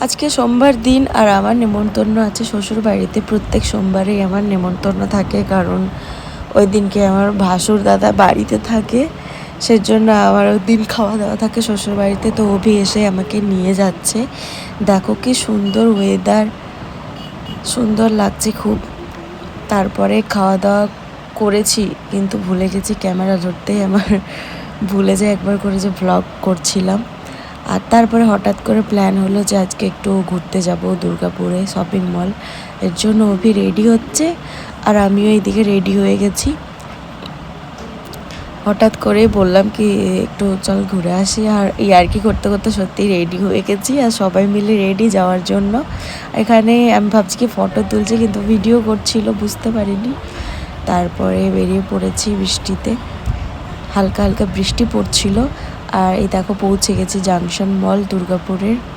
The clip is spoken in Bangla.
আজকে সোমবার দিন আর আমার নেমন্তন্ন আছে শ্বশুর বাড়িতে। প্রত্যেক সোমবারেই আমার নেমন্তন্ন থাকে, কারণ ওই দিনকে আমার ভাসুর দাদা বাড়িতে থাকে, সেজন্য আমার ওই দিন খাওয়া দাওয়া থাকে শ্বশুর বাড়িতে। তো অভি এসে আমাকে নিয়ে যাচ্ছে। দেখো কি সুন্দর ওয়েদার, সুন্দর লাগছে খুব। তারপরে খাওয়া দাওয়া করেছি, কিন্তু ভুলে গেছি ক্যামেরা ধরতেই। আমার ভুলে যায় একবার করে যে ভ্লগ করছিলাম। আর তারপরে হঠাৎ করে প্ল্যান হলো যে আজকে একটু ঘুরতে যাব দুর্গাপুরে শপিং মল। এর জন্য অভি রেডি হচ্ছে আর আমিও এইদিকে রেডি হয়ে গেছি। হঠাৎ করে বললাম কি একটু চল ঘুরে আসি, আর ইয়ার্কি করতে করতে সত্যি রেডি হয়ে গেছি আর সবাই মিলে রেডি যাওয়ার জন্য। এখানে আমি ভাবছি কি ফটো তুলছি, কিন্তু ভিডিও করছিল, বুঝতে পারিনি। তারপরে বেরিয়ে পড়েছি বৃষ্টিতে, হালকা হালকা বৃষ্টি পড়ছিল। আর এই দেখো পৌঁছে গেছি জাংশন মল দুর্গাপুরের।